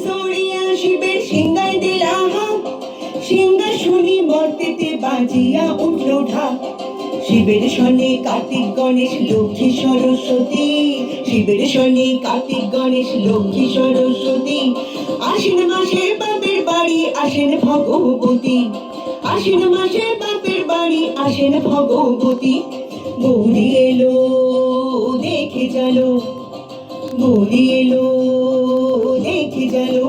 সরিয়া শিবের সিংহায় দিলা হাত, সিংহাসনে মর্তেতে বাজিয়া উঠল ঢাক। শিবের শনে কার্তিক গণেশ লক্ষ্মী সরস্বতী, শিবের শনে কার্তিক গণেশ লক্ষ্মী সরস্বতী। আশ্বিন মাসে বাপের বাড়ি আসেন ভগবতী, আশ্বিন মাসে বাপের বাড়ি আসেন ভগবতী। গৌরী এলো দেখে চলো, গৌরী এলো দেখে চলো,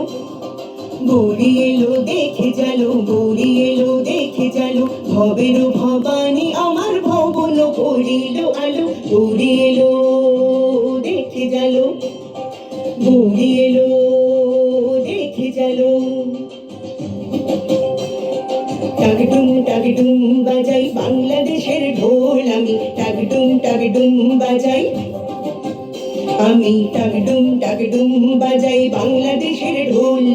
গৌরী এলো দেখে চলো, গৌরী এলো দেখে চলো। ভবের ভবানী আমার ভবন করিল আলো, গৌরী এলো দেখে চলো, গৌরী এলো দেখে চলো। টাকডুম বাজাই বাংলাদেশের ঢোল আমি, টাকডুম বাজাই আমি, টাকডুম বাজাই বাংলাদেশের ঢোল।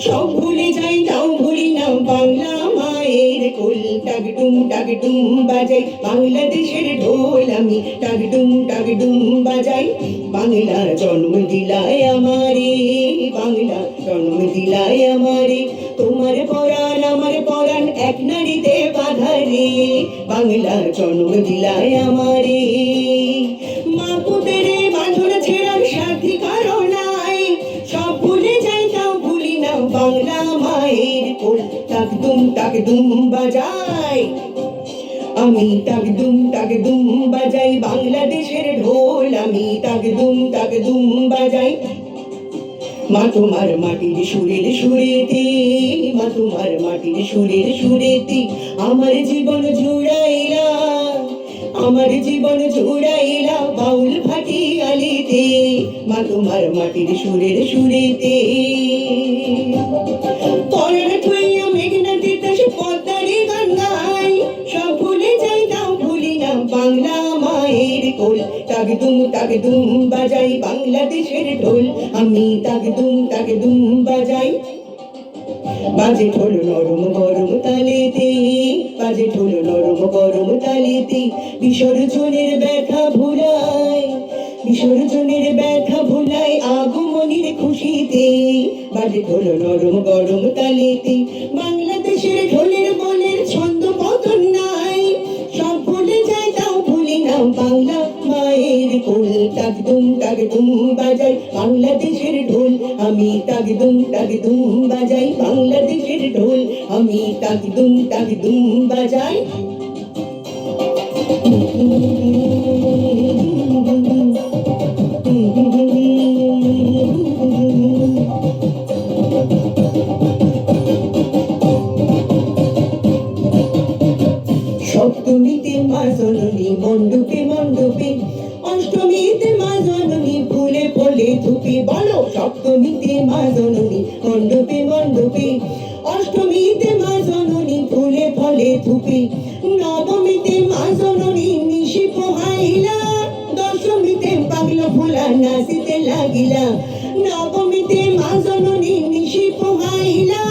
সব ভুলে যাই তাও ভুলি না বাংলা মায়ের কোল। টাকডুম বাজাই বাংলাদেশের ঢোল আমি, টাকডুম বাজাই। বাংলা জন্ম দিলায় আমারে, বাংলা জন্ম দিলায় আমারে। তোমার পরাণ আমার পরাণ এক নারীতে বাঁধা রে, বাংলা জন্ম দিলায় আমারে। মা পুতেরে বাঁধন ছেড়ার সাথী কারো নাই, সব ভুলে যাই তাও ভুলি না বাংলা মায়ের কোল। টাকডুম বাজাই আমি, টাকডুম বাজাই বাংলাদেশের ঢোল আমি, টাকডুম বাজাই। মা তোমার মাটির সুরের সুরেতে, মা তোমার মাটির সুরের সুরেতে আমার জীবন জুড়াইলা, আমার জীবন জুড়াইলা বাউল ভাটি আলিতে। মা তোমার মাটির সুরের সুরেতে পরাণ থইয়া মেঘনা তিতাস পদ্মারে গঙ্গায়, সব ভুলে যাই তাও ভুলি না বাংলা মায়ের কোল। টাকডুম বাজাই বাংলাদেশের ঢোল আমি, টাকডুম বাজাই। বাজে ঢোল নরম গরম তালেতে, বাজে ঢোল নরম গরম তালেতে। বিসর্জনের ব্যথা ভুলাই, বিসর্জনের ব্যথা ভুলাই আগমনের খুশিতে। বাজে ঢোল নরম গরম তালেতে। বাংলাদেশের ঢোলের বলের ছন্দ পতন নাই, সব ভুলে যায় তাও ভুলি না বাংলা মায়ের কোল। টাকডুম বাজাই বাংলাদেশের ঢোল আমি, টাকডুম বাজাই বাংলাদেশের ঢোল আমি, টাকডুম বাজাই। সপ্তমীতে মা জননী মণ্ডপে মণ্ডপে, অষ্টমীতে মা জননী ফুলে ফলে ধুপে। বলো সপ্তমীতে মা জননী মণ্ডপে মণ্ডপে, অষ্টমীতে মা জননী ফুলে ফলে ধুপে। নবমীতে মা জননী নিশি পোহাইলা, দশমীতে পাগলা ভোলা নাচিতে লাগিলা। নবমীতে মা জননী নিশি পোহাইলা,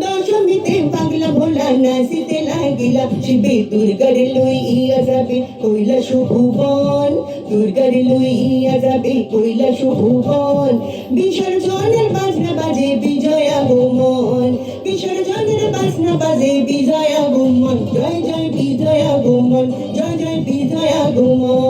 দশমীতে পাগলা ভোলা নাচিতে লাগিলা। শিবে দুর্গার লইয়া যাবে কৈলাস ভুবন, দুর্গার লইয়া যাবে কৈলাস ভুবন। বিসর্জনের বাজনা বাজে বিজয় আগমন, বিসর্জনের বাজনা বাজে বিজয় আগমন। জয় জয় বিজয় আগমন, জয় জয় বিজয় আগমন।